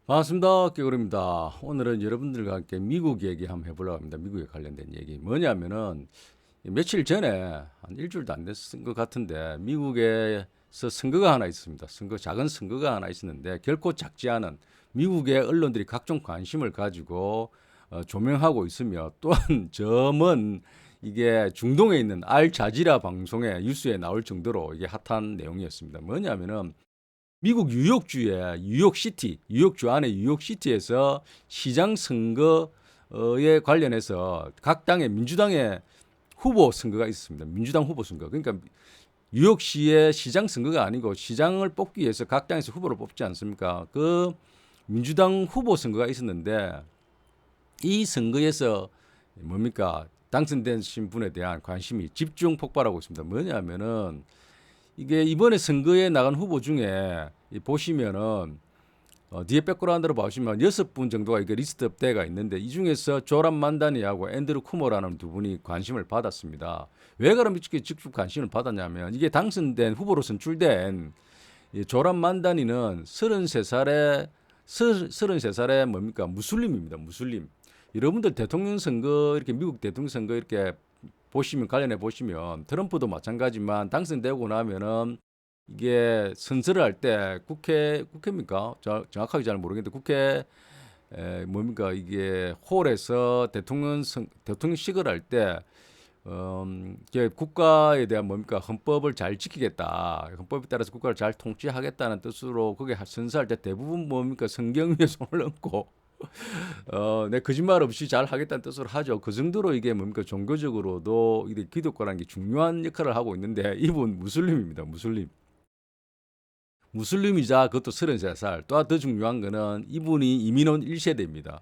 반갑습니다. 깨구리입니다. 오늘은 여러분들과 함께 미국 얘기 한번 해보려고 합니다. 미국에 관련된 얘기. 뭐냐면은 며칠 전에 한 일주일도 안 됐은 것 같은데 미국에서 선거가 하나 있습니다. 작은 선거가 하나 있었는데 결코 작지 않은 미국의 언론들이 각종 관심을 가지고 조명하고 있으며 또한 점은 이게 중동에 있는 알자지라 방송의 뉴스에 나올 정도로 이게 핫한 내용이었습니다. 뭐냐면은 미국 뉴욕주의 뉴욕시티, 뉴욕주 안에 뉴욕시티에서 시장 선거에 관련해서 각 당의 민주당의 후보 선거가 있었습니다. 민주당 후보 선거. 그러니까 뉴욕시의 시장 선거가 아니고 시장을 뽑기 위해서 각 당에서 후보를 뽑지 않습니까? 그 민주당 후보 선거가 있었는데 이 선거에서 뭡니까? 당선되신 분에 대한 관심이 집중 폭발하고 있습니다. 뭐냐면은 이게 이번에 선거에 나간 후보 중에 보시면은 뒤에 백그라운드로 보시면 6분 정도가 이게 리스트업대가 있는데 이 중에서 조람 만다니하고 앤드루 쿠머라는 두 분이 관심을 받았습니다. 왜 그럼 이렇게 직접 관심을 받았냐면 이게 당선된 후보로 선출된 이 조람 만다니는 33살의 뭡니까? 무슬림입니다. 무슬림. 여러분들 대통령 선거 이렇게 미국 대통령 선거 이렇게 보시면 관련해 보시면 트럼프도 마찬가지만 당선되고 나면은 이게 선서를 할 때 국회입니까? 정확하게 잘 모르겠는데 국회 뭡니까 이게 홀에서 대통령식을 할 때 이게 국가에 대한 뭡니까 헌법을 잘 지키겠다. 헌법에 따라서 국가를 잘 통치하겠다는 뜻으로 그게 선서할 때 대부분 뭡니까 성경 위에 손을 얹고 내 거짓말 없이 잘 하겠다는 뜻으로 하죠. 그 정도로 이게 뭡니까 종교적으로도 이게 기독교라는 게 중요한 역할을 하고 있는데 이분 무슬림입니다. 무슬림이자 그것도 33살. 또 더 중요한 거는 이분이 이민원 1세대입니다.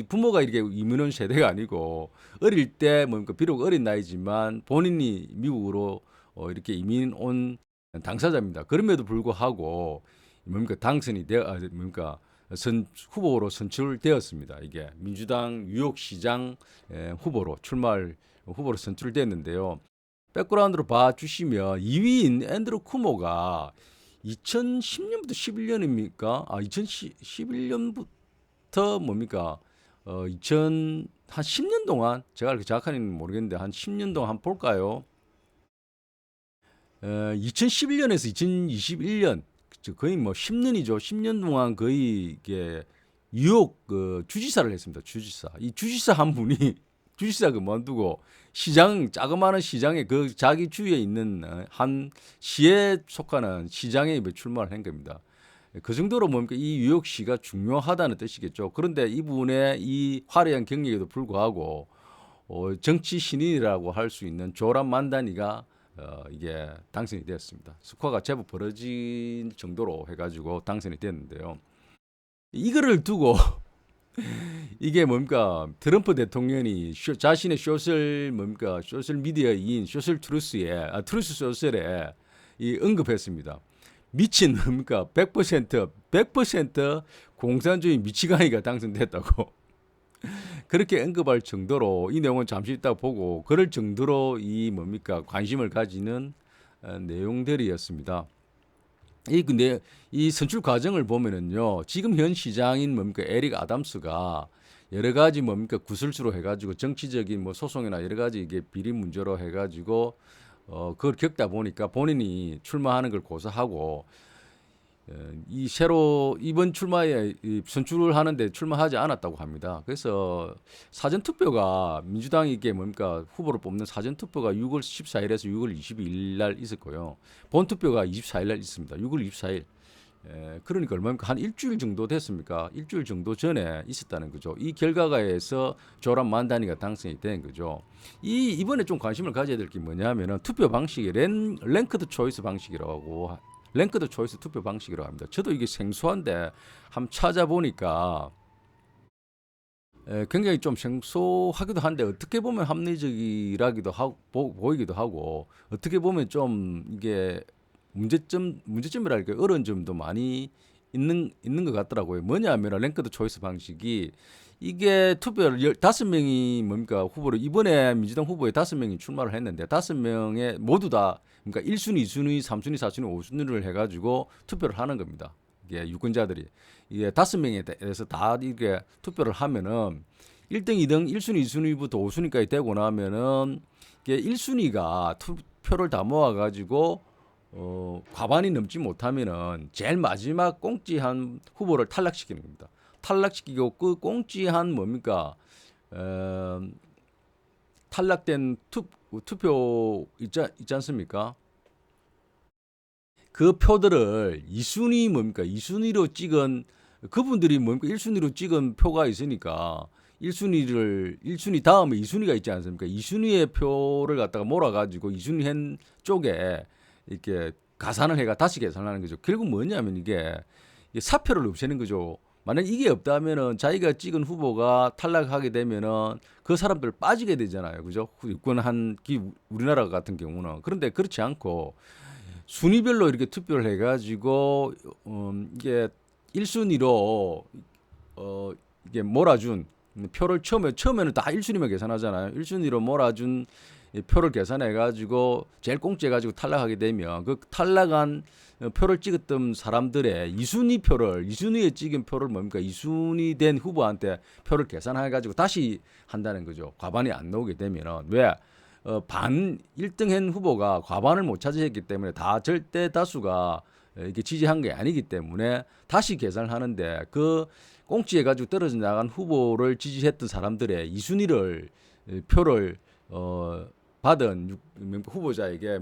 부모가 이렇게 이민원 세대가 아니고 어릴 때 뭡니까 비록 어린 나이지만 본인이 미국으로 이렇게 이민 온 당사자입니다. 그럼에도 불구하고 뭡니까 당선이 되어 뭡니까 후보로 선출되었습니다. 이게 민주당 뉴욕시장 후보로 선출됐는데요. 백그라운드로 봐주시면 2위인 앤드루 쿠모가 2010년부터 11년입니까? 2011년부터 뭡니까? 10년 동안 제가 그렇게 정확하게는 모르겠는데 한 10년 동안 한번 볼까요? 2011년에서 2021년 거의 뭐 10년이죠. 10년 동안 거의 이게 뉴욕 그 주지사를 했습니다. 주지사. 이 주지사 한 분이 주지사 그만두고 자그마한 시장에 그 자기 주위에 있는 한 시에 속하는 시장에 출마를 한 겁니다. 그 정도로 뭡니까 이 뉴욕시가 중요하다는 뜻이겠죠. 그런데 이분의 이 화려한 경력에도 불구하고 정치 신인이라고 할 수 있는 조람 만다니가 이게 당선이 되었습니다. 스코어가 제법 벌어질 정도로 해가지고 당선이 됐는데요. 이거를 두고 이게 뭡니까 트럼프 대통령이 자신의 소셜 미디어인 소셜 트루스 소셜에 언급했습니다. 미친 뭡니까 100% 공산주의 미치광이가 당선됐다고 그렇게 언급할 정도로 이 내용은 잠시 있다 보고 그럴 정도로 이 뭡니까 관심을 가지는 내용들이었습니다. 근데 이 선출 과정을 보면은요 지금 현 시장인 뭡니까 에릭 아담스가 여러 가지 뭡니까 구설수로 해가지고 정치적인 뭐 소송이나 여러 가지 이게 비리 문제로 해가지고 그걸 겪다 보니까 본인이 출마하는 걸 고사하고 이 새로 이번 출마에 선출을 하는데 출마하지 않았다고 합니다. 그래서 사전 투표가 민주당이 이게 뭡니까 후보를 뽑는 사전 투표가 6월 14일에서 6월 22일 날 있었고요. 본 투표가 24일 날 있습니다. 6월 24일. 그러니까 얼마입니까? 한 일주일 정도 됐습니까? 일주일 정도 전에 있었다는 거죠. 이 결과가에서 조람 만다니가 당선이 된 거죠. 이번에 좀 관심을 가져야 될 게 뭐냐면은 투표 방식이 랭크드 초이스 방식이라고 랭크드 초이스 투표 방식이라고 합니다. 저도 이게 생소한데 한번 찾아보니까 굉장히 좀 생소하기도 한데 어떻게 보면 합리적이라기도 하고 보이기도 하고 어떻게 보면 좀 이게 문제점이랄까 어려운 점도 많이 있는 것 같더라고요. 뭐냐면 랭크드 초이스 방식이 이게 투표를 5명이 뭡니까 후보로 이번에 민주당 후보에 5명이 출마를 했는데 5명에 모두 다 그러니까 1순위, 2순위, 3순위, 4순위, 5순위를 해가지고 투표를 하는 겁니다. 이게 유권자들이 이게 5명에 대해서 다 이게 투표를 하면은 1등, 2등, 1순위, 2순위부터 5순위까지 되고 나면은 이게 1순위가 투표를 다 모아가지고 과반이 넘지 못하면은 제일 마지막 꽁찌한 후보를 탈락시키는 겁니다. 탈락시키고 그 꽁찌한 뭡니까? 탈락된 투표 있지 않습니까? 그 표들을 2순위 뭡니까? 2순위로 찍은 그분들이 뭡니까? 1순위로 찍은 표가 있으니까 1순위 다음에 2순위가 있지 않습니까? 2순위의 표를 갖다가 몰아가지고 2순위 한 쪽에 이렇게 가산을 해가 다시 계산하는 거죠. 결국 뭐냐면 이게 사표를 없애는 거죠. 만약 이게 없다면은 자기가 찍은 후보가 탈락하게 되면은 그 사람들 빠지게 되잖아요. 그죠? 유권한 우리나라 같은 경우는. 그런데 그렇지 않고 순위별로 이렇게 투표를 해가지고 이게 1순위로 이게 몰아준 표를 처음에는 다 1순위만 계산하잖아요. 1순위로 몰아준 표를 계산해가지고 제일 꽁째가지고 탈락하게 되면 그 탈락한 표를 찍었던 사람들의 2순위에 찍은 표를 뭡니까? 2순위 된 후보한테 표를 계산해가지고 다시 한다는 거죠. 과반이 안 나오게 되면은. 왜? 1등 한 후보가 과반을 못 차지했기 때문에 다 절대 다수가 이게 지지한 게 아니기 때문에 다시 계산을 하는데 그 꽁찌해가지고 떨어져 나간 후보를 지지했던 사람들의 2순위를 표를 받은 후보자에게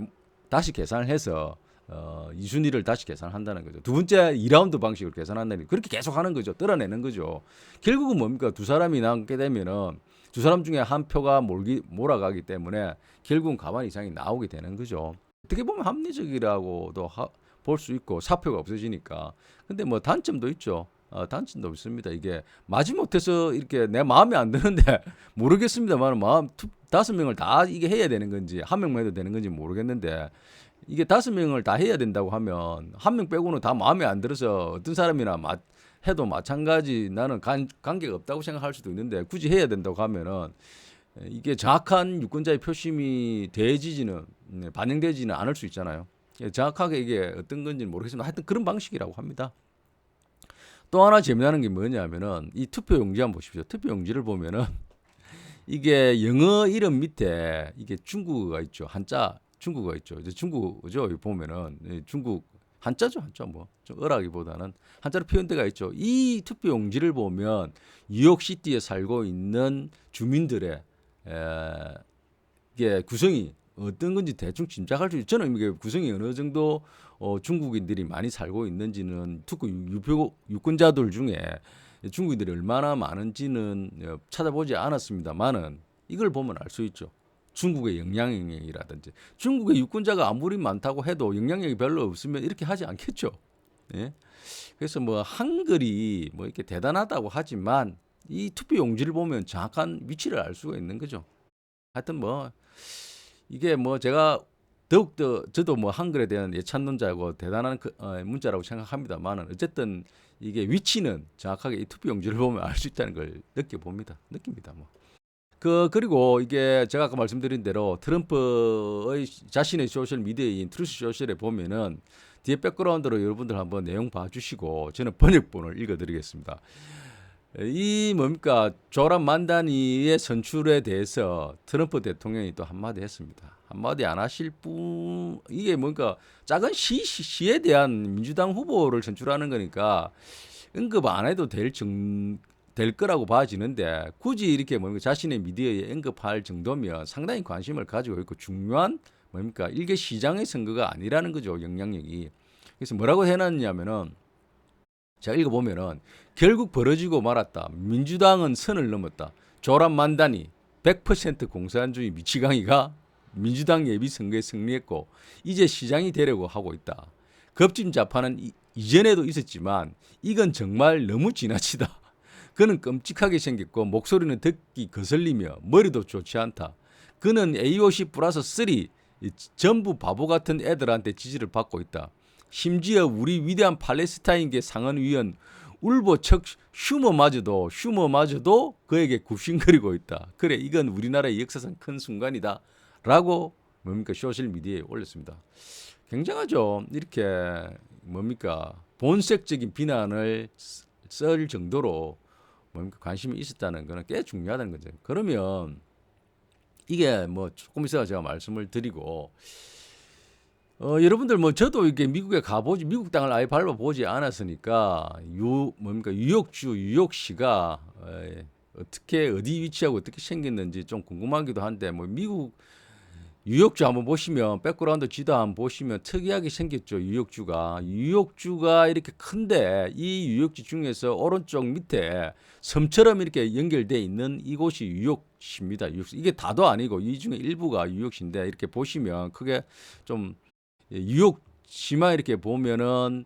다시 계산을 해서 2순위를 다시 계산한다는 거죠. 두 번째 2라운드 방식으로 계산한다는 그렇게 계속 하는 거죠. 떨어내는 거죠. 결국은 뭡니까? 두 사람이 남게 되면은 두 사람 중에 한 표가 몰아가기 때문에 결국은 과반 이상이 나오게 되는 거죠. 어떻게 보면 합리적이라고도 볼 수 있고 사표가 없어지니까. 근데 뭐 단점도 있죠. 단점도 있습니다. 이게 마지못해서 이렇게 내 마음에 안 드는데 모르겠습니다만 5명을 다 이게 해야 되는 건지 한 명만 해도 되는 건지 모르겠는데 이게 5명을 다 해야 된다고 하면 한 명 빼고는 다 마음에 안 들어서 어떤 사람이나 해도 마찬가지 나는 관계가 없다고 생각할 수도 있는데 굳이 해야 된다고 하면은 이게 정확한 유권자의 표심이 반영되지는 않을 수 있잖아요. 정확하게 이게 어떤 건지는 모르겠지만 하여튼 그런 방식이라고 합니다. 또 하나 재미나는 게 뭐냐면은 이 투표용지 한번 보십시오. 투표용지를 보면은 이게 영어 이름 밑에 이게 중국어가 있죠. 한자 중국어가 있죠. 이제 중국어죠. 보면은 중국 한자죠. 한자 뭐 좀 어라기보다는 한자로 표현대가 있죠. 이 투표용지를 보면 뉴욕시티에 살고 있는 주민들의 이게 구성이 어떤 건지 대충 짐작할 수 있죠. 저는 이게 구성이 어느 정도 중국인들이 많이 살고 있는지는 특히 유권자들 중에 중국인들이 얼마나 많은지는 찾아보지 않았습니다만은 이걸 보면 알 수 있죠. 중국의 영향력이라든지 중국의 유권자가 아무리 많다고 해도 영향력이 별로 없으면 이렇게 하지 않겠죠. 예? 그래서 뭐 한글이 뭐 이렇게 대단하다고 하지만 이 투표 용지를 보면 정확한 위치를 알 수가 있는 거죠. 하여튼 뭐 이게 뭐 제가 더욱더 저도 뭐 한글에 대한 예찬론자고 대단한 문자라고 생각합니다만은 어쨌든 이게 위치는 정확하게 이 투표 용지를 보면 알 수 있다는 걸 느낍니다. 뭐. 그리고 이게 제가 아까 말씀드린 대로 트럼프의 자신의 소셜 미디어인 트루스 소셜에 보면은 뒤에 백그라운드로 여러분들 한번 내용 봐주시고 저는 번역본을 읽어드리겠습니다. 이 뭡니까 조람 만다니의 선출에 대해서 트럼프 대통령이 또 한마디 했습니다. 한마디 안 하실 분 이게 뭔가 작은 시에 대한 민주당 후보를 선출하는 거니까 언급 안 해도 될 거라고 봐지는데 굳이 이렇게 뭡니까 자신의 미디어에 언급할 정도면 상당히 관심을 가지고 있고 중요한 뭡니까 일개 시장의 선거가 아니라는 거죠. 영향력이. 그래서 뭐라고 해놨냐면은 제가 읽어보면은 결국 벌어지고 말았다. 민주당은 선을 넘었다. 조람 만다니 100% 공산주의 미치광이가 민주당 예비 선거에 승리했고 이제 시장이 되려고 하고 있다. 급진자파는 이전에도 있었지만 이건 정말 너무 지나치다. 그는 끔찍하게 생겼고 목소리는 듣기 거슬리며 머리도 좋지 않다. 그는 AOC 플러스 3 전부 바보 같은 애들한테 지지를 받고 있다. 심지어 우리 위대한 팔레스타인계 상원위원 울보척 슈머마저도 그에게 굽신거리고 있다. 그래 이건 우리나라의 역사상 큰 순간이다. 라고 뭡니까 소셜미디어에 올렸습니다. 굉장하죠. 이렇게 뭡니까 본색적인 비난을 쓸 정도로 뭡니까 관심이 있었다는 거는 꽤 중요하다는 거죠. 그러면 이게 뭐 조금 있어가 제가 말씀을 드리고 여러분들 뭐 저도 이렇게 미국에 가보지 미국 땅을 아예 밟아보지 않았으니까 뭡니까 유역주 유역시가 어떻게 어디 위치하고 어떻게 생겼는지 좀 궁금하기도 한데 뭐 미국 유역주 한번 보시면 백그라운드 지도 한번 보시면 특이하게 생겼죠. 유역주가 이렇게 큰데 이 유역지 중에서 오른쪽 밑에 섬처럼 이렇게 연결되어 있는 이곳이 유역시입니다. 유역시. 이게 다도 아니고 이 중에 일부가 유역시인데 이렇게 보시면 크게 좀 유역시만 이렇게 보면은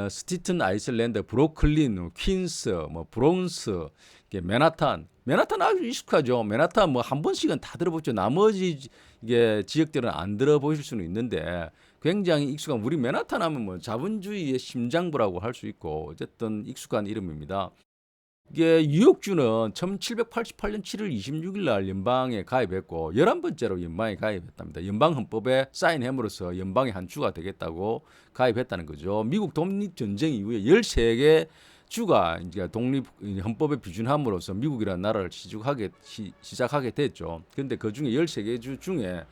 스티튼 아이슬랜드, 브루클린, 퀸스, 뭐 브론스, 맨하탄 아주 익숙하죠. 맨하탄 뭐 한 번씩은 다 들어보죠. 나머지 이게 지역들은 안 들어보실 수는 있는데 굉장히 익숙한 우리 맨하탄 하면 뭐 자본주의의 심장부라고 할 수 있고 어쨌든 익숙한 이름입니다. 이게 유역주는 1788년 7월 26일 날 연방에 가입했고 11번째로 연방에 가입했답니다. 연방헌법에 사인함으로써 연방의 한 주가 되겠다고 가입했다는 거죠. 미국 독립전쟁 이후에 13개 주가 이제 독립 헌법에 비준함으로써 미국이라는 나라를 시작하게 됐죠. 그런데 그 중에 13개 주 중에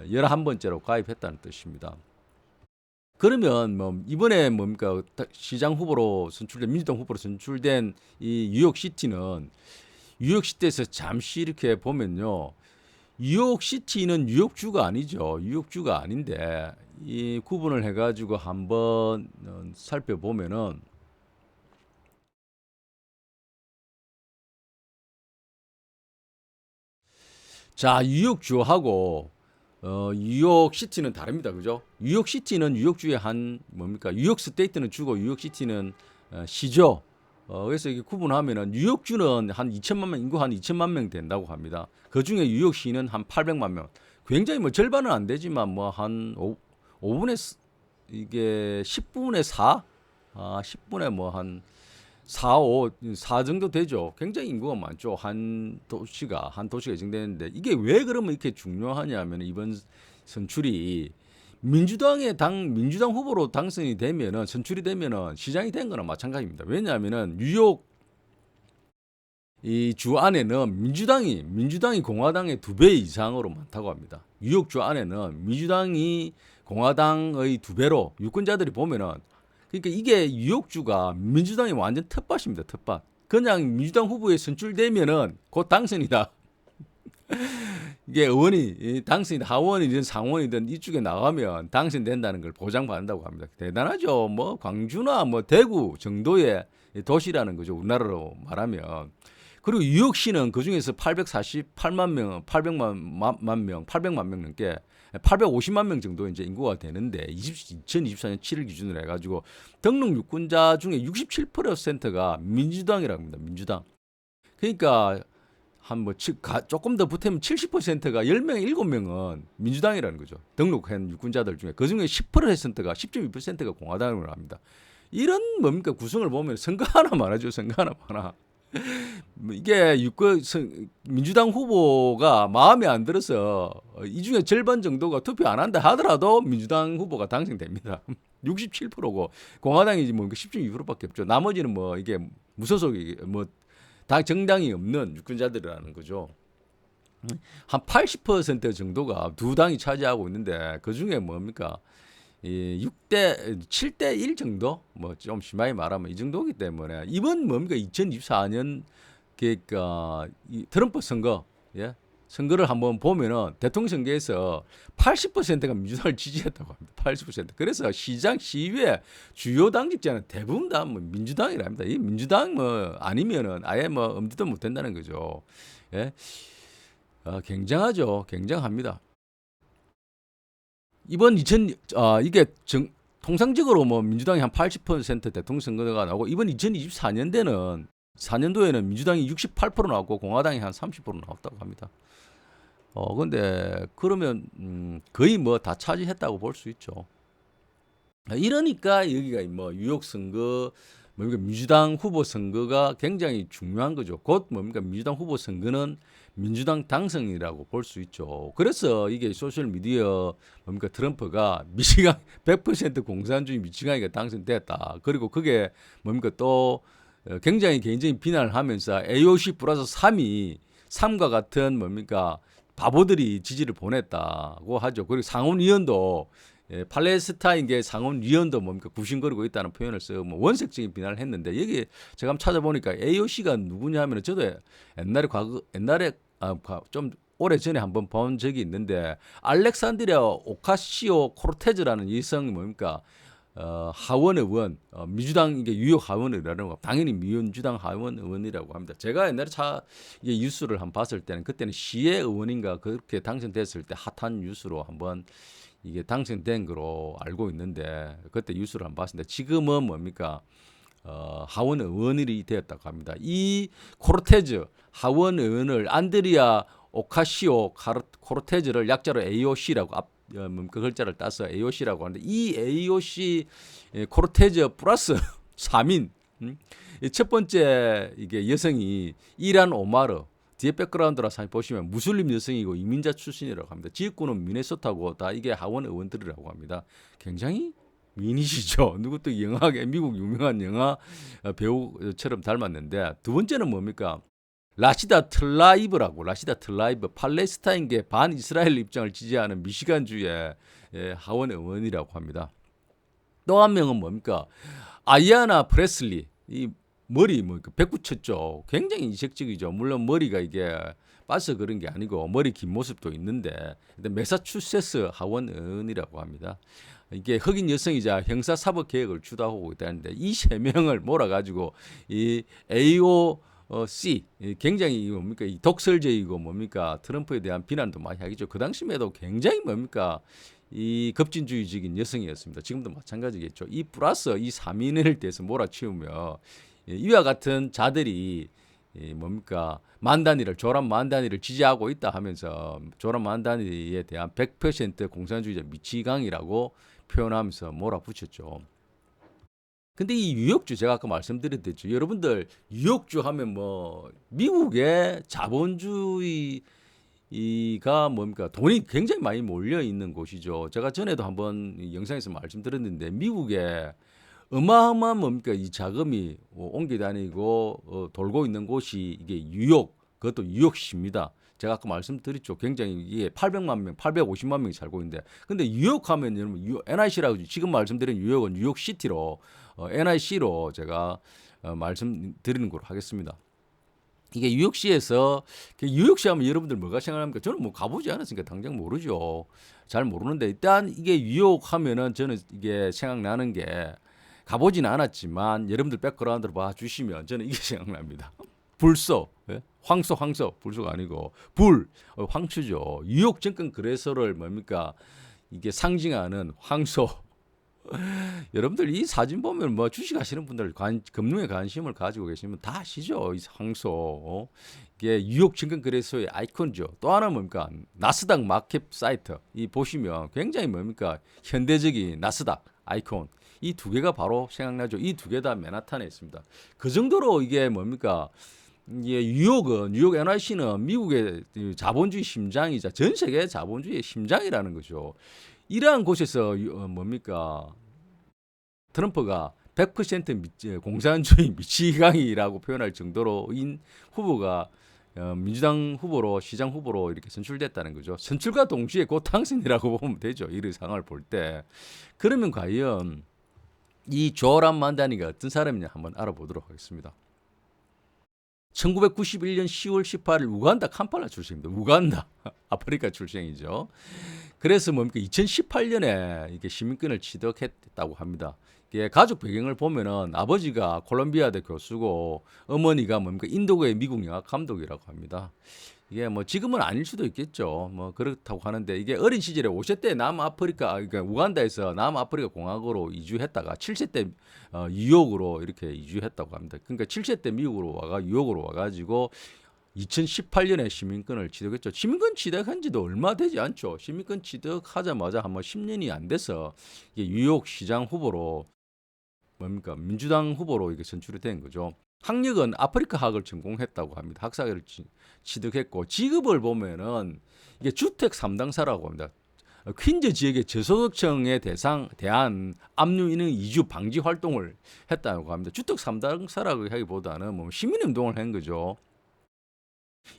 11번째로 가입했다는 뜻입니다. 그러면 뭐 이번에 뭡니까 시장 후보로 선출된 민주당 후보로 선출된 이 뉴욕시티는 뉴욕시티에서 잠시 이렇게 보면요. 뉴욕시티는 뉴욕주가 아니죠. 뉴욕주가 아닌데 이 구분을 해가지고 한번 살펴보면은 자 뉴욕주하고 뉴욕시티는 다릅니다. 그죠? 뉴욕시티는 뉴욕주의 한 뭡니까? 뉴욕 스테이트는 주고 뉴욕시티는 시죠. 그래서 이게 구분하면은 뉴욕주는 한 2천만 명 인구 한 2천만 명 된다고 합니다. 그 중에 뉴욕시는 한 800만 명. 굉장히 뭐 절반은 안 되지만 뭐 한 5분의 이게 10분의 4, 10분의 뭐 한 4 정도 되죠. 굉장히 인구가 많죠. 한 도시가 예정되는데 이게 왜 그러면 이렇게 중요하냐면 이번 선출이 민주당 후보로 당선이 되면은 선출이 되면은 시장이 된 거나 마찬가지입니다. 왜냐하면은 뉴욕 이 주 안에는 민주당이 공화당의 2배 이상으로 많다고 합니다. 뉴욕 주 안에는 민주당이 공화당의 2배로 유권자들이 보면은 그러니까 이게 뉴욕주가 민주당이 완전 텃밭입니다. 텃밭. 그냥 민주당 후보에 선출되면은 곧 당선이다. 이게 의원이 당선이든 하원이든 상원이든 이쪽에 나가면 당선된다는 걸 보장받는다고 합니다. 대단하죠. 뭐 광주나 뭐 대구 정도의 도시라는 거죠. 우리나라로 말하면. 그리고 뉴욕시는 그 중에서 848만 명, 800만 명 넘게 850만 명 정도 이제 인구가 되는데 2024년 7일 기준으로 해가지고 등록 유권자 중에 67%가 민주당이라고 합니다. 민주당. 그러니까 한 뭐 조금 더 보태면 70%가 10명, 7명은 민주당이라는 거죠. 등록한 유권자들 중에 그 중에 10%가 10.2%가 공화당으로 합니다. 이런 뭡니까 구성을 보면 선거 하나 많아죠. 선거 하나 많아. 이게 민주당 후보가 마음에 안 들어서 이 중에 절반 정도가 투표 안 한다 하더라도 민주당 후보가 당선됩니다. 67%고 공화당이 뭐 10.2%밖에 없죠. 나머지는 뭐 이게 무소속이 뭐 정당이 없는 유권자들이라는 거죠. 한 80% 정도가 두 당이 차지하고 있는데 그 중에 뭡니까? 7대 1 정도? 뭐 좀 심하게 말하면 이 정도이기 때문에 이번 뭡니까? 2024년 그러니까 이 트럼프 선거, 예? 선거를 한번 보면은 대통령 선거에서 80%가 민주당을 지지했다고 합니다. 80%. 그래서 시의회 주요 당직자는 대부분 다 뭐 민주당이랍니다. 이 민주당 뭐 아니면은 아예 뭐 엄두도 못 된다는 거죠. 예? 굉장하죠. 굉장합니다. 이번 이게 통상적으로 뭐 민주당이 한 80% 대통령 선거가 나오고 이번 2024년대는 4년도에는 민주당이 68% 나왔고 공화당이 한 30% 나왔다고 합니다. 근데 그러면 거의 뭐 다 차지했다고 볼 수 있죠. 이러니까 여기가 뭐 뉴욕 선거 뭡니까 민주당 후보 선거가 굉장히 중요한 거죠. 곧 뭡니까 민주당 후보 선거는 민주당 당선이라고 볼 수 있죠. 그래서 이게 소셜 미디어 뭡니까 트럼프가 미치광 100% 공산주의 미치광이가 당선됐다. 그리고 그게 뭡니까 또 굉장히 개인적인 비난을 하면서 AOC 플러스 3과 같은 뭡니까 바보들이 지지를 보냈다고 하죠. 그리고 상원의원도 팔레스타인계 상원위원도 뭡니까 구신거리고 있다는 표현을 쓰고 뭐 원색적인 비난을 했는데 여기 제가 한번 찾아보니까 AOC가 누구냐면 저도 옛날에 좀 오래 전에 한번 본 적이 있는데 알렉산드리아 오카시오 코르테즈라는 여성 뭡니까 하원 의원 민주당 이게 유력 하원 의원이라는 거 당연히 민주당 하원 의원이라고 합니다. 제가 옛날에 이게 뉴스를 한번 봤을 때는 그때는 시의 의원인가 그렇게 당선됐을 때 핫한 뉴스로 한번 이게 당선된 거로 알고 있는데 그때 뉴스를 한번 봤습니다. 지금은 뭡니까 하원 의원이 되었다고 합니다. 이 코르테즈 하원 의원을 안드리아 오카시오 코르테즈를 약자로 AOC라고 그 글자를 따서 AOC라고 하는데 이 AOC 코르테즈 플러스 3인 첫 번째 이게 여성이 이란 오마르 뒤에 백그라운드라 사실 보시면 무슬림 여성이고 이민자 출신이라고 합니다. 지역구는 미네소타고 다 이게 하원 의원들이라고 합니다. 굉장히 미인이시죠. 누구도 미국 유명한 영화 배우처럼 닮았는데 두 번째는 뭡니까? 라시다 틀라이브 팔레스타인계 반이스라엘 입장을 지지하는 미시간주의 하원 의원이라고 합니다. 또 한 명은 뭡니까? 아이아나 프레슬리 이 머리 배꼽 쳤죠. 굉장히 이색적이죠. 물론 머리가 이게 빠서 그런 게 아니고 머리 긴 모습도 있는데 매사추세츠 하원 의원이라고 합니다. 이게 흑인 여성이자 형사사법 개혁을 주도하고 있다는데 이 세 명을 몰아가지고 이 AOC 굉장히 뭡니까 이 독설적이고 뭡니까 트럼프에 대한 비난도 많이 하겠죠. 그 당시에도 굉장히 뭡니까 이 급진주의적인 여성이었습니다. 지금도 마찬가지겠죠. 이 플러스 이 3인을 대해서 몰아치우며 이와 같은 자들이 뭡니까 조람 만다니를 지지하고 있다 하면서 조람 만다니에 대한 100% 공산주의자 미치광이라고 표현하면서 몰아붙였죠. 근데 이 뉴욕주 제가 아까 말씀드렸듯이 여러분들 뉴욕주 하면 뭐 미국의 자본주의가 뭡니까 돈이 굉장히 많이 몰려 있는 곳이죠. 제가 전에도 한번 영상에서 말씀드렸는데 미국에 어마어마한 뭡니까 이 자금이 옮겨 다니고 돌고 있는 곳이 이게 뉴욕 그것도 뉴욕시입니다. 제가 아까 말씀드렸죠. 굉장히 이게 800만 명, 850만 명이 살고 있는데 근데 뉴욕 하면 여러분 NIC라고 지금 말씀드린 뉴욕은 뉴욕시티로 NIC로 제가 말씀드리는 걸로 하겠습니다. 이게 뉴욕시에서 뉴욕시 하면 여러분들 뭐가 생각합니까? 저는 뭐 가보지 않았으니까 당장 모르죠. 잘 모르는데 일단 이게 뉴욕 하면은 저는 이게 생각나는 게 가보진 않았지만 여러분들 백그라운드를 봐주시면 저는 이게 생각납니다. 불소, 예? 황소, 불소가 아니고 황초죠. 뉴욕 증권 거래소를 뭡니까 이게 상징하는 황소. 여러분들 이 사진 보면 뭐 주식하시는 분들 금융에 관심을 가지고 계시면 다 아시죠. 이 황소. 이게 뉴욕 증권 거래소의 아이콘이죠. 또 하나 뭡니까 나스닥 마켓 사이트. 이 보시면 굉장히 뭡니까 현대적인 나스닥 아이콘. 이 두 개가 바로 생각나죠. 이 두 개 다 맨하탄에 있습니다. 그 정도로 이게 뭡니까? 이게 뉴욕 NYC는 미국의 자본주의 심장이자 전 세계 자본주의의 심장이라는 거죠. 이러한 곳에서 뭡니까? 트럼프가 100% 공산주의 미치광이라고 표현할 정도로인 후보가 민주당 후보로 시장 후보로 이렇게 선출됐다는 거죠. 선출과 동시에 곧 당선이라고 보면 되죠. 이런 상황을 볼 때. 그러면 과연 이 조람 만다니가 어떤 사람이냐 한번 알아보도록 하겠습니다. 1991년 10월 18일 우간다 캄팔라 출생입니다. 우간다 아프리카 출생이죠. 그래서 뭡니까 2018년에 이게 시민권을 취득했다고 합니다. 이게 가족 배경을 보면은 아버지가 콜롬비아대 교수고 어머니가 뭡니까 인도계 미국 영화 감독이라고 합니다. 이게 뭐 지금은 아닐 수도 있겠죠. 뭐 그렇다고 하는데 이게 어린 시절에 5세 때 그러니까 우간다에서 남아프리카 공화국으로 이주했다가 7세 때 뉴욕으로 이렇게 이주했다고 합니다. 그러니까 7세 때 미국으로 뉴욕으로 와가지고 2018년에 시민권을 취득했죠. 시민권 취득한 지도 얼마 되지 않죠. 시민권 취득하자마자 한 10년이 안 돼서 이게 뉴욕 시장 후보로 뭡니까 민주당 후보로 이게 선출이 된 거죠. 학력은 아프리카학을 전공했다고 합니다. 학사를 취득했고 직업을 보면은 이게 주택 3당사라고 합니다. 퀸즈 지역의 저소득층에 대한 압류 인허 이주 방지 활동을 했다고 합니다. 주택 3당사라고 하기보다는 뭐 시민운동을 한 거죠.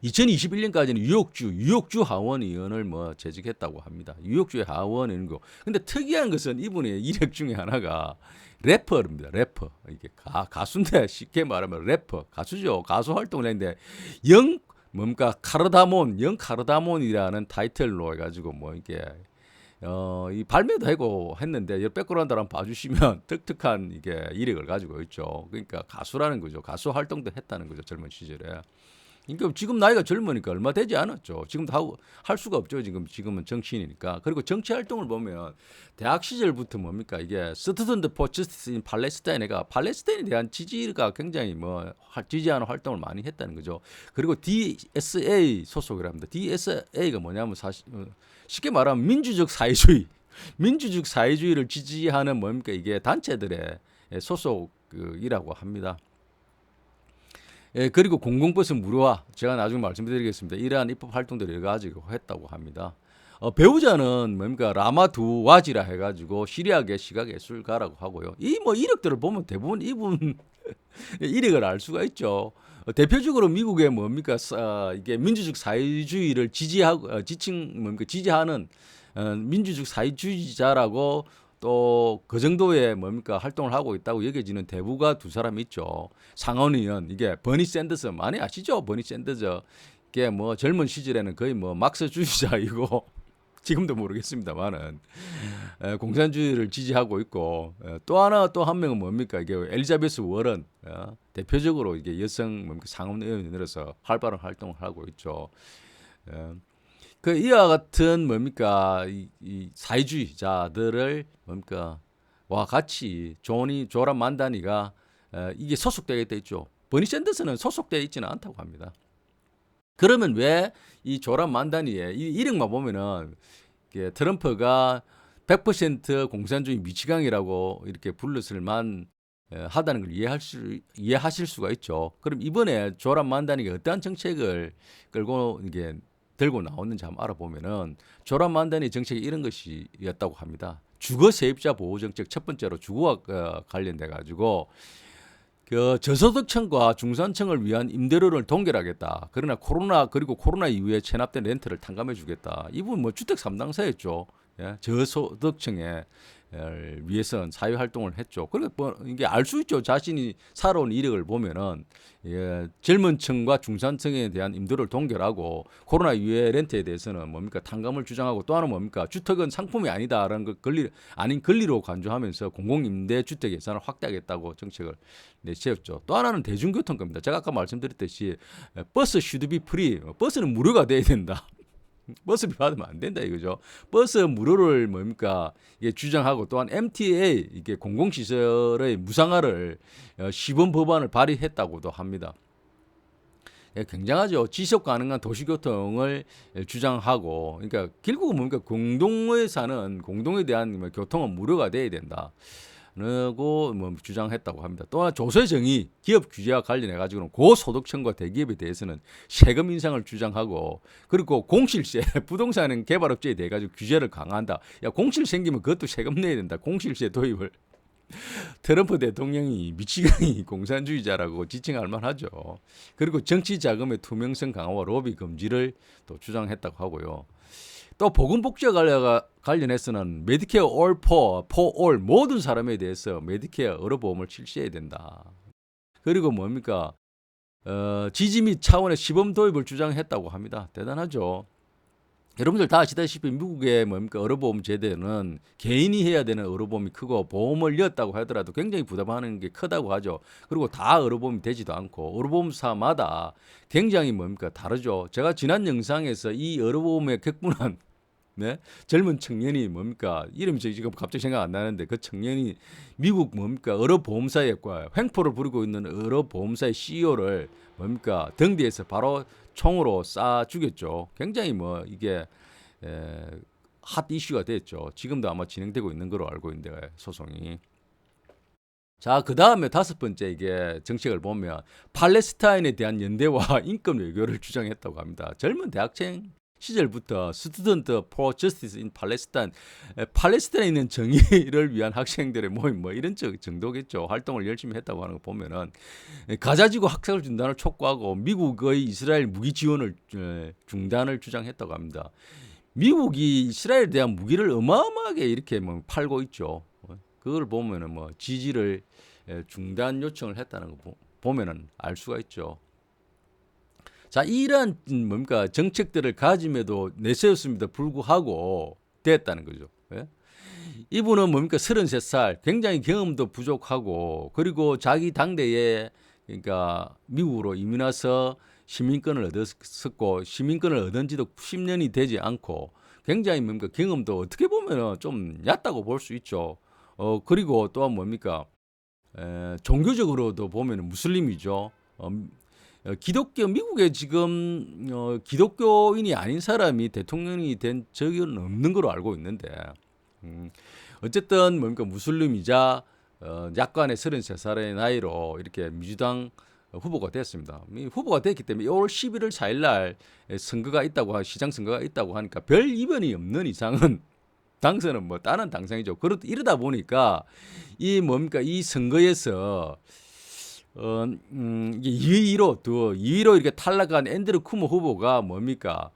2021년까지는 유혹주 하원의원을 뭐 재직했다고 합니다. 유혹주의 하원인 거. 근데 특이한 것은 이분의 이력 중에 하나가 래퍼입니다. 래퍼. 이게 가수인데 쉽게 말하면 래퍼. 가수죠. 가수 활동을 했는데 뭡니까 영 카르다몬이라는 타이틀로 해가지고 뭐 이게 이 발매도 하고 했는데 이 백그라운드 한번 봐주시면 독특한 이게 이력을 가지고 있죠. 그러니까 가수라는 거죠. 가수 활동도 했다는 거죠. 젊은 시절에. 그러니까 지금 나이가 젊으니까 얼마 되지 않았죠. 지금도 할 수가 없죠. 지금은 정치인이니까. 그리고 정치 활동을 보면 대학 시절부터 뭡니까 이게 스튜던트 포 저스티스 인 팔레스타인에가 팔레스타인에 대한 지지가 굉장히 뭐 지지하는 활동을 많이 했다는 거죠. 그리고 DSA 소속이랍니다. DSA가 뭐냐면 사실 쉽게 말하면 민주적 사회주의를 지지하는 뭡니까 이게 단체들의 소속이라고 합니다. 예, 그리고 공공버스 무료화 제가 나중에 말씀드리겠습니다. 이러한 입법 활동들을 가지고 했다고 합니다. 배우자는 뭡니까 라마두 와지라 해가지고 시리아계 시각예술가라고 하고요. 이 뭐 이력들을 보면 대부분 이분 이력을 알 수가 있죠. 대표적으로 미국의 뭡니까 이게 민주적 사회주의를 지지하는 민주적 사회주의자라고 또 그 정도의 뭡니까 활동을 하고 있다고 여겨지는 대부가 두 사람이 있죠. 상원의원 이게 버니 샌더스 많이 아시죠? 버니 샌더스 이게 뭐 젊은 시절에는 거의 뭐 막스주의자이고 지금도 모르겠습니다만은 공산주의를 지지하고 있고 또 한 명은 뭡니까 이게 엘리자베스 워런 대표적으로 이게 여성 뭡니까 상원의원으로서 활발한 활동을 하고 있죠. 이와 같은 뭡니까 이 사회주의자들을 뭡니까 와 같이 조란 만다니가 이게 소속되어 있죠. 버니 샌더스는 소속되어 있지는 않다고 합니다. 그러면 왜 이 조란 만다니의 이 이력만 보면은 트럼프가 100% 공산주의 미치광이라고 이렇게 불렀을만 하다는 걸 이해하실 수가 있죠. 그럼 이번에 조란 만다니가 어떠한 정책을 끌고 이게 들고 나오는지 한번 알아보면은 조란 만다니 정책이 이런 것이었다고 합니다. 주거 세입자 보호 정책 첫 번째로 주거와 관련돼 가지고 그 저소득층과 중산층을 위한 임대료를 동결하겠다. 그러나 코로나 이후에 체납된 렌트를 탕감해 주겠다. 이분 뭐 주택 3당사였죠. 예? 저소득층에 위해서는 사회 활동을 했죠. 그러니까 뭐 이게 알 수 있죠. 자신이 살아온 이력을 보면은 젊은 층과 중산층에 대한 임대료를 동결하고 코로나 이후에 렌트에 대해서는 뭡니까 탕감을 주장하고 또 하나는 뭡니까 주택은 상품이 아니다라는 걸 권리로 간주하면서 공공임대 주택 예산을 확대하겠다고 정책을 내세웠죠. 또 하나는 대중교통 겁니다. 제가 아까 말씀드렸듯이 버스 슈드비 프리 버스는 무료가 돼야 된다. 버스비 받으면 안 된다 이거죠. 버스 무료를 뭡니까 이게 주장하고 또한 MTA 이게 공공시설의 무상화를 시범 법안을 발의했다고도 합니다. 굉장하죠. 지속 가능한 도시교통을 주장하고 그러니까 결국은 뭡니까 공동에 사는 공동에 대한 교통은 무료가 돼야 된다. 라고 뭐 주장했다고 합니다. 또한 조세 정의, 기업 규제와 관련해 가지고는 고소득층과 대기업에 대해서는 세금 인상을 주장하고 그리고 공실세, 부동산 개발업체에 대해 가지고 규제를 강화한다. 야 공실 생기면 그것도 세금 내야 된다. 공실세 도입을 트럼프 대통령이 미치광이 공산주의자라고 지칭할 만하죠. 그리고 정치 자금의 투명성 강화와 로비 금지를 또 주장했다고 하고요. 또 보건복지와 관련해서는 메디케어 올 포올 모든 사람에 대해서 메디케어 의료보험을 실시해야 된다. 그리고 뭡니까 지지 및 차원의 시범 도입을 주장했다고 합니다. 대단하죠. 여러분들 다 아시다시피 미국의 뭡니까 의료보험 제도는 개인이 해야 되는 의료보험이 크고 보험을 였다고 하더라도 굉장히 부담하는 게 크다고 하죠. 그리고 다 의료보험이 되지도 않고 의료보험사마다 굉장히 뭡니까 다르죠. 제가 지난 영상에서 이 의료보험에 격분한 젊은 청년이 뭡니까 이름이 지금 갑자기 생각 안 나는데 그 청년이 미국 뭡니까 의료보험사의 횡포를 부리고 있는 의료보험사의 CEO를 뭡니까 등대에서 바로 총으로 쏴 죽였죠. 굉장히 뭐 이게 핫 이슈가 됐죠. 지금도 아마 진행되고 있는 걸로 알고 있는데 소송이. 자, 그 다음에 다섯 번째 이게 정책을 보면 팔레스타인에 대한 연대와 인권 외교를 주장했다고 합니다. 젊은 대학생 시절부터 Student for Justice in Palestine, 팔레스타인에 있는 정의를 위한 학생들의 모임 뭐 이런 정도겠죠. 활동을 열심히 했다고 하는 거 보면은 가자지구 학살 중단을 촉구하고 미국의 이스라엘 무기 지원을 중단을 주장했다고 합니다. 미국이 이스라엘에 대한 무기를 어마어마하게 이렇게 뭐 팔고 있죠. 그걸 보면은 뭐 지지를 중단 요청을 했다는 거 보면은 알 수가 있죠. 자, 이러한 뭡니까 정책들을 가짐에도 내세웠음에도 불구하고 됐다는 거죠. 예? 이분은 뭡니까 33살, 굉장히 경험도 부족하고 그리고 자기 당대에 그러니까 미국으로 이민 와서 시민권을 얻었고 시민권을 얻은 지도 10년이 되지 않고 굉장히 뭡니까 경험도 어떻게 보면 좀 얕다고 볼 수 있죠. 그리고 또한 뭡니까 종교적으로도 보면 무슬림이죠. 기독교 미국에 지금 기독교인이 아닌 사람이 대통령이 된 적은 없는 걸로 알고 있는데 어쨌든 뭡니까 무슬림이자 약간의 33살의 나이로 이렇게 민주당 후보가 됐습니다. 후보가 됐기 때문에 5월 11일 4일 날 선거가 있다고 시장 선거가 있다고 하니까 별 이변이 없는 이상은 당선은 뭐 다른 당상이죠. 이러다 보니까 이 뭡니까 이 선거에서 2위로 이렇게 탈락한 앤드류 쿠모 후보가 뭡니까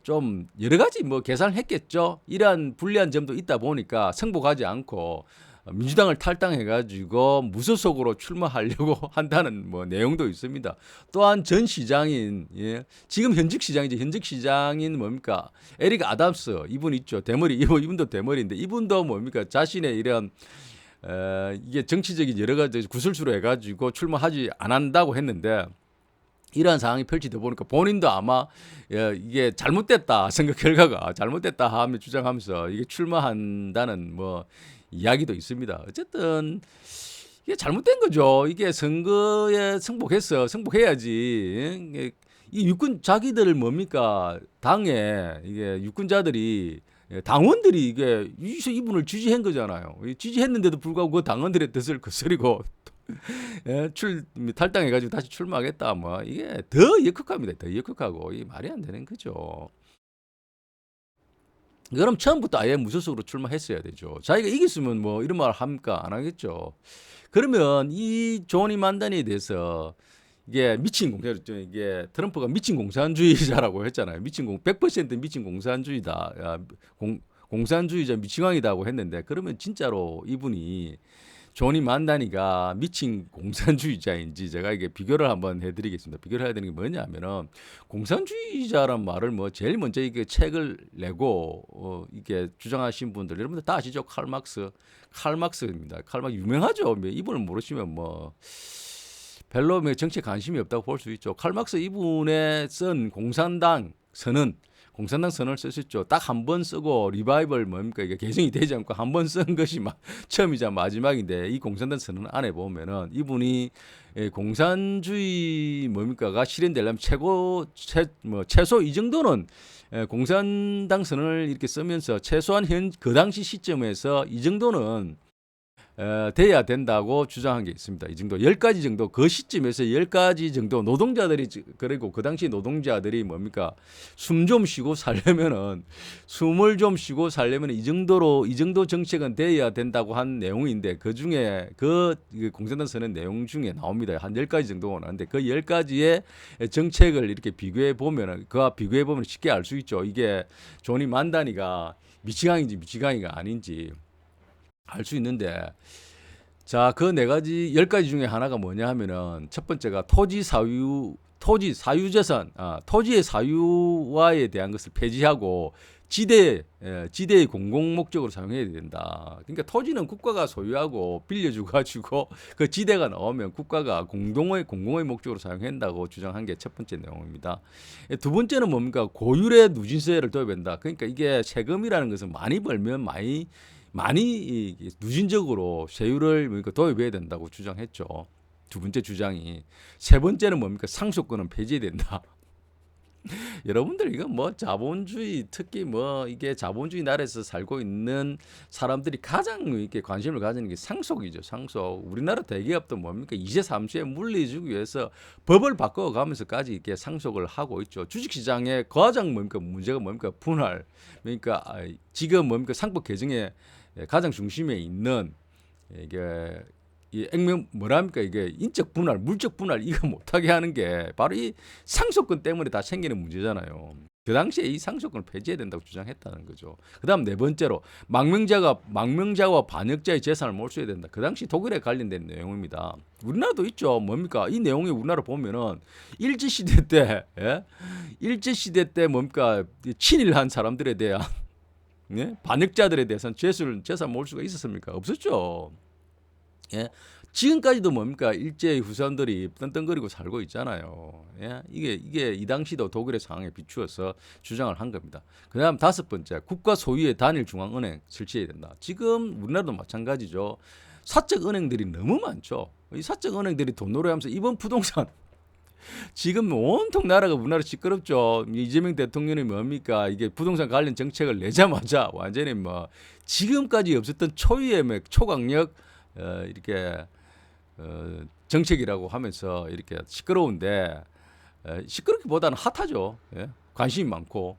좀 여러 가지 뭐 계산을 했겠죠. 이러한 불리한 점도 있다 보니까 승복하지 않고 민주당을 탈당해가지고 무소속으로 출마하려고 한다는 뭐 내용도 있습니다. 또한 전 시장인 지금 현직 시장이죠. 현직 시장인 뭡니까 에릭 아담스 이분 있죠. 대머리 이분도 대머리인데 이분도 뭡니까 자신의 이런 이게 정치적인 여러 가지 구설수로 해가지고 출마하지 않는다고 했는데 이러한 상황이 펼치다 보니까 본인도 아마 이게 잘못됐다 선거 결과가 잘못됐다 하며 주장하면서 이게 출마한다는 뭐 이야기도 있습니다. 어쨌든 이게 잘못된 거죠. 이게 선거에 승복해야지. 이 육군 자기들 뭡니까 당에 이게 육군자들이 당원들이 이게 이분을 지지한 거잖아요. 지지했는데도 불구하고 그 당원들의 뜻을 거스리고 탈당해가지고 다시 출마하겠다. 뭐 이게 더 역극합니다. 더 역극하고 이 말이 안 되는 거죠. 그럼 처음부터 아예 무소속으로 출마했어야 되죠. 자기가 이겼으면 뭐 이런 말 합니까? 안 하겠죠. 그러면 이 조니 만단에 대해서 이게 미친 공산주의, 이게 트럼프가 미친 공산주의자라고 했잖아요. 100% 미친 공산주의다. 공산주의자 미친왕이다고 했는데 그러면 진짜로 이분이 조니 만다니가 미친 공산주의자인지 제가 이게 비교를 한번 해드리겠습니다. 비교를 해야 되는 게 뭐냐면은 공산주의자란 말을 뭐 제일 먼저 이게 책을 내고 이게 주장하신 분들 여러분들 다 아시죠? 칼막스입니다. 칼막스 유명하죠. 이분을 모르시면 뭐 별로 정치에 관심이 없다고 볼 수 있죠. 칼막스 이분의 쓴 공산당 선언을 쓰셨죠. 딱 한 번 쓰고 리바이벌 뭡니까 이게 개정이 되지 않고 한 번 쓴 것이 처음이자 마지막인데 이 공산당 선언 안에 보면은 이분이 공산주의 뭡니까가 실현되려면 최소 이 정도는 공산당 선언을 이렇게 쓰면서 최소한 그 당시 시점에서 이 정도는 돼야 된다고 주장한 게 있습니다. 이 정도 10가지 정도 그 시점에서 10가지 정도 노동자들이 그리고 그 당시 노동자들이 뭡니까 숨을 좀 쉬고 살려면은 이 정도 정책은 돼야 된다고 한 내용인데 그 중에 그 공산당 선언 내용 중에 나옵니다. 한 10가지 정도가 나오는데 그 10가지의 정책을 이렇게 비교해 보면은 그와 비교해 보면 쉽게 알 수 있죠. 이게 조니 만다니가 미치광인지 미치광이가 아닌지 알 수 있는데 자, 그 10가지 중에 하나가 뭐냐 하면은 첫 번째가 토지의 사유화에 대한 것을 폐지하고 지대의 공공 목적으로 사용해야 된다. 그러니까 토지는 국가가 소유하고 빌려주고 가지고 그 지대가 나오면 국가가 공공의 목적으로 사용한다고 주장한 게 첫 번째 내용입니다. 두 번째는 뭡니까? 고율의 누진세를 도입한다. 그러니까 이게 세금이라는 것은 많이 벌면 많이 누진적으로 세율을 도입해야 된다고 주장했죠. 두 번째 주장이. 세 번째는 뭡니까? 상속권은 폐지해야 된다. 여러분들 이거 뭐 자본주의 특히 뭐 이게 자본주의 나라에서 살고 있는 사람들이 가장 이렇게 관심을 가지는 게 상속이죠. 상속. 우리나라 대기업도 뭡니까? 2세 3세에 물리주기 위해서 법을 바꿔가면서까지 이렇게 상속을 하고 있죠. 주식시장의 가장 뭡니까? 문제가 뭡니까? 분할. 그러니까 지금 뭡니까? 상법 개정의 가장 중심에 있는 이게 이 액면 뭐랍니까 이게 인적 분할, 물적 분할 이거 못하게 하는 게 바로 이 상속권 때문에 다 생기는 문제잖아요. 그 당시에 이 상속권을 폐지해야 된다고 주장했다는 거죠. 그다음 네 번째로 망명자와 반역자의 재산을 몰수해야 된다. 그 당시 독일에 관련된 내용입니다. 우리나라도 있죠. 뭡니까 이 내용이 우리나라 보면은 일제 시대 때 일제 시대 때 뭡니까 친일한 사람들에 대한 예? 반역자들에 대해서는 재산 몰수가 있었습니까? 없었죠. 예? 지금까지도 뭡니까 일제의 후손들이 떵떵거리고 살고 있잖아요. 예? 이게 이 당시도 독일의 상황에 비추어서 주장을 한 겁니다. 그다음 다섯 번째 국가 소유의 단일 중앙은행 설치해야 된다. 지금 우리나라도 마찬가지죠. 사적 은행들이 너무 많죠. 이 사적 은행들이 돈 노래하면서 이번 부동산 지금 온통 나라가 우리나라 시끄럽죠. 이재명 대통령이 뭡니까 이게 부동산 관련 정책을 내자마자 완전히 뭐 지금까지 없었던 초유의 초강력 이렇게 정책이라고 하면서 이렇게 시끄러운데 시끄럽기보다는 핫하죠. 예? 관심이 많고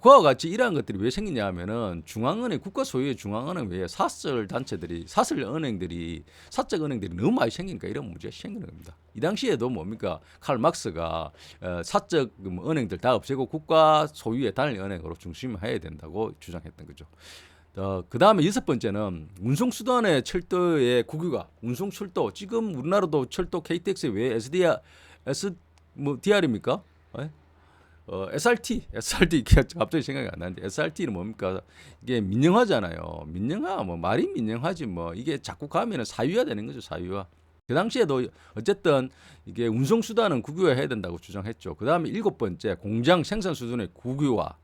그와 같이 이러한 것들이 왜 생기냐 하면은 중앙은행 국가 소유의 중앙은행 외에 사설 단체들이 사설 은행들이 사적 은행들이 너무 많이 생기니까 이런 문제가 생기는 겁니다. 이 당시에도 뭡니까 칼 막스가 사적 은행들 다 없애고 국가 소유의 단일 은행으로 중심해야 된다고 주장했던 거죠. 그 다음에 여섯 번째는 운송수단의 철도의 국유화, 운송철도. 지금 우리나라도 철도 KTX 외에 DR입니까? SRT 갑자기 생각이 안 나는데 SRT는 뭡니까? 이게 민영화잖아요. 민영화, 뭐 말이 민영화지 뭐 이게 자꾸 가면은 사유화 되는 거죠, 사유화. 그 당시에도 어쨌든 이게 운송수단은 국유화해야 된다고 주장했죠. 그 다음에 일곱 번째 공장 생산 수준의 국유화.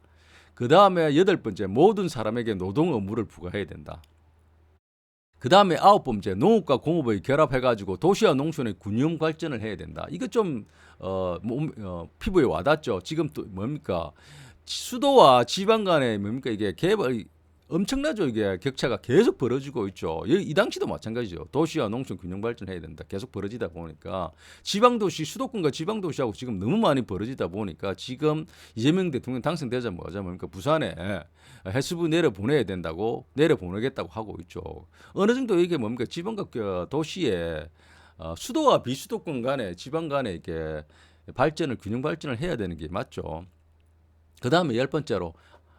그 다음에 여덟 번째 모든 사람에게 노동 의무를 부과해야 된다. 그 다음에 아홉 번째 농업과 공업을 결합해가지고 도시와 농촌의 균형 발전을 해야 된다. 이거 좀 피부에 와닿죠. 지금 또 뭡니까 수도와 지방 간에 뭡니까 이게 개발 엄청나죠. 이게 격차가 계속 벌어지고 있죠. 이 당시도 마찬가지죠. 도시와 농촌 균형 발전해야 된다. 계속 벌어지다 보니까 지방 도시 수도권과 지방 도시하고 지금 너무 많이 벌어지다 보니까 지금 이재명 대통령 당선되자마자 뭡니까 부산에 해수부 내려보내야 된다고 내려보내겠다고 하고 있죠. 어느 정도 이게 뭡니까 지방과 도시의 수도와 비수도권 간에 지방 간에 이렇게 발전을 균형 발전을 해야 되는 게 맞죠. 그 다음에 열 번째로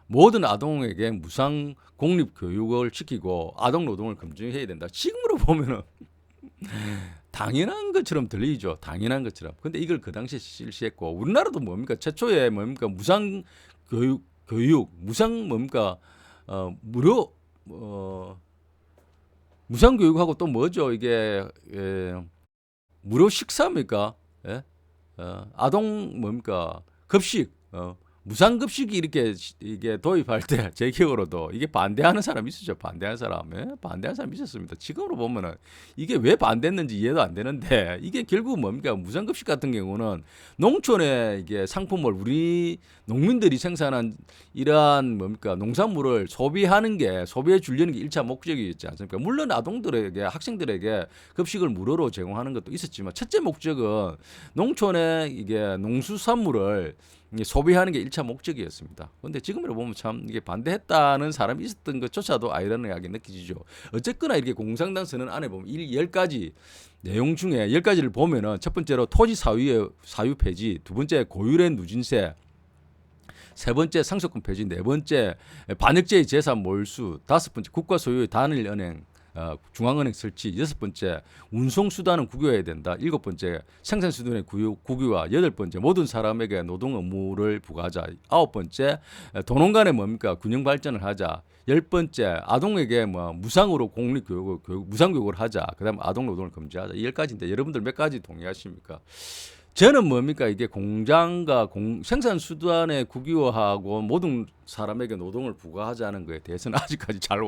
모든 아동에게 무상 공립 교육을 시키고 아동 노동을 금지해야 된다. 지금으로 보면은 당연한 것처럼 들리죠. 당연한 것처럼. 근데 이걸 그 당시에 실시했고 우리나라도 뭡니까 최초에 뭡니까 무상 교육 무상 뭡니까 무료 무상 교육하고 또 뭐죠 이게 무료 식사입니까? 예? 아동 뭡니까 급식 무상급식이 이게 도입할 때 제 기억으로도 이게 반대하는 사람 있었죠. 반대하는 사람, 반대하는 사람 있었습니다. 지금으로 보면은 이게 왜 반대했는지 이해도 안 되는데 이게 결국 뭡니까 무상급식 같은 경우는 농촌에 이게 상품을 우리 농민들이 생산한 이러한 뭡니까 농산물을 소비하는 게 소비해 주려는 게 1차 목적이었지 않습니까? 물론 아동들에게 학생들에게 급식을 무료로 제공하는 것도 있었지만 첫째 목적은 농촌에 이게 농수산물을 소비하는 게 1차 목적이었습니다. 그런데 지금으로 보면 참 이게 반대했다는 사람이 있었던 것조차도 아이러니하게 느껴지죠. 어쨌거나 이렇게 공산당 선언 안에 보면 10가지 내용 중에 10가지를 보면은 첫 번째로 토지 사유 폐지, 두 번째 고율의 누진세, 세 번째 상속권 폐지, 네 번째 반역죄의 재산 몰수, 다섯 번째 국가 소유의 단일 은행 중앙은행 설치, 여섯 번째 운송수단은 국유화해야 된다. 일곱 번째 생산수단의 국유화, 여덟 번째 모든 사람에게 노동 의무를 부과하자. 아홉 번째 도농 간에 뭡니까 균형 발전을 하자. 열 번째 아동에게 뭐 무상으로 무상교육을 하자. 그다음 아동 노동을 금지하자. 이 10가지인데 여러분들 몇 가지 동의하십니까? 저는 뭡니까 이게 공장과 생산 수단의 국유화하고 모든 사람에게 노동을 부과하자는 것에 대해서는 아직까지 잘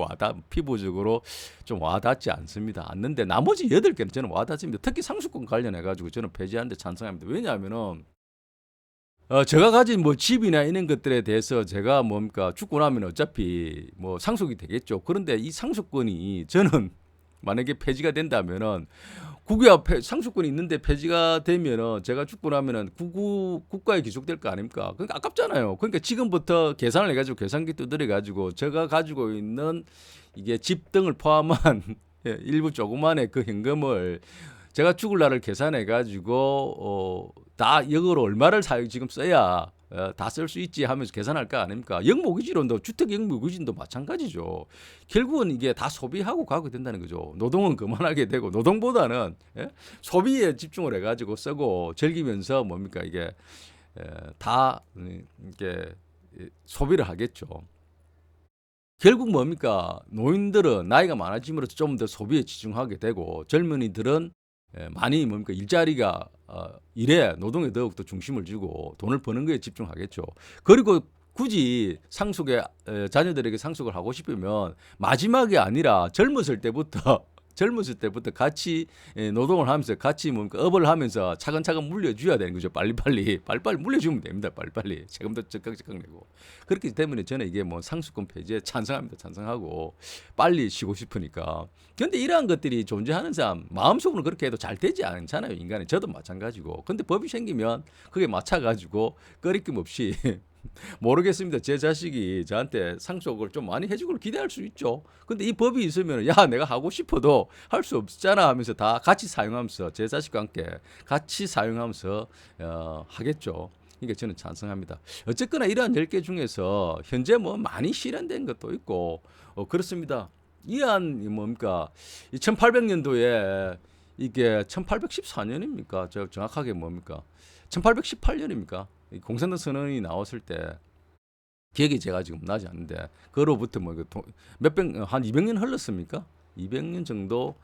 피부적으로 좀 와닿지 않는데 나머지 8개는 저는 와닿습니다. 특히 상수권 관련해 가지고 저는 폐지하는 데 찬성합니다. 왜냐하면은 제가 가진 뭐 집이나 이런 것들에 대해서 제가 뭡니까 죽고 나면 어차피 뭐 상속이 되겠죠. 그런데 이 상속권이 저는 만약에 폐지가 된다면은 국유화 상속권이 있는데 폐지가 되면은 제가 죽고 나면은 국가에 귀속될 거 아닙니까? 그러니까 아깝잖아요. 그러니까 지금부터 계산을 해가지고 계산기 두드려 가지고 제가 가지고 있는 이게 집 등을 포함한 일부 조그만의 그 현금을 제가 죽을 날을 계산해 가지고 다 이거로 얼마를 지금 써야 다 쓸 수 있지 하면서 계산할 거 아닙니까? 영모기지론도 주택 영모기지론도 마찬가지죠. 결국은 이게 다 소비하고 가게 된다는 거죠. 노동은 그만하게 되고 노동보다는 소비에 집중을 해가지고 쓰고 즐기면서 뭡니까 이게 다 이게 소비를 하겠죠. 결국 뭡니까 노인들은 나이가 많아짐으로써 좀 더 소비에 집중하게 되고 젊은이들은 많이 뭡니까 일자리가 일에 노동에 더욱더 중심을 주고 돈을 버는 거에 집중하겠죠. 그리고 굳이 상속에 자녀들에게 상속을 하고 싶으면 마지막이 아니라 젊었을 때부터 같이 노동을 하면서 같이 뭡니까 업을 하면서 차근차근 물려줘야 되는 거죠. 빨리빨리 물려주면 됩니다. 빨리빨리 세금도 적극 내고 그렇기 때문에 저는 이게 뭐 상속권 폐지에 찬성합니다. 찬성하고 빨리 쉬고 싶으니까. 그런데 이러한 것들이 존재하는 사람 마음속으로 그렇게 해도 잘 되지 않잖아요. 인간이 저도 마찬가지고. 근데 법이 생기면 그게 맞춰가지고 꺼리낌 없이 모르겠습니다. 제 자식이 저한테 상속을 좀 많이 해주길 기대할 수 있죠. 근데 이 법이 있으면 야 내가 하고 싶어도 할 수 없잖아 하면서 다 같이 사용하면서 제 자식과 함께 같이 사용하면서 하겠죠. 그러니까 저는 찬성합니다. 어쨌거나 이러한 10개 중에서 현재 뭐 많이 실현된 것도 있고 그렇습니다. 이한 뭡니까 1800년도에 이게 1814년입니까? 저 정확하게 뭡니까? 1818년입니까? 공산당 선언이 나왔을 때 기억이 제가 지금 나지 않는데 그로부터 뭐 몇백 한 200년 흘렀습니까? 200년 정도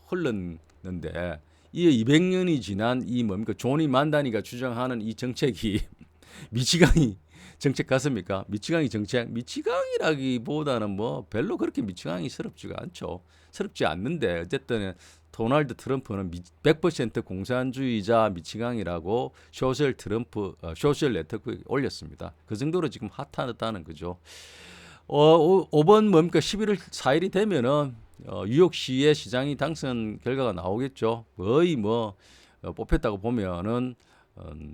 흘렀는데 이 200년이 지난 이 뭡니까 조니 만다니가 주장하는 이 정책이 미치광이 정책 같습니까? 미치광이 정책 미치광이라기보다는 뭐 별로 그렇게 미치광이스럽지가 않죠. 스럽지 않는데 어쨌든 도널드 트럼프는 100% 공산주의자 미치광이라고 소셜 네트워크에 올렸습니다. 그 정도로 지금 핫하다는 거죠. 5번 뭡니까 11월 4일이 되면은 뉴욕시의 시장이 당선 결과가 나오겠죠. 거의 뭐 뽑혔다고 보면은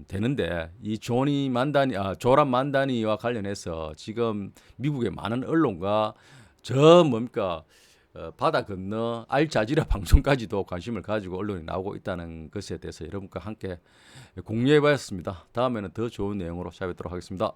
되는데 이 조란 만다니와 관련해서 지금 미국의 많은 언론과 저 뭡니까 바다 건너 알자지라 방송까지도 관심을 가지고 언론이 나오고 있다는 것에 대해서 여러분과 함께 공유해 봤습니다. 다음에는 더 좋은 내용으로 찾아뵙도록 하겠습니다.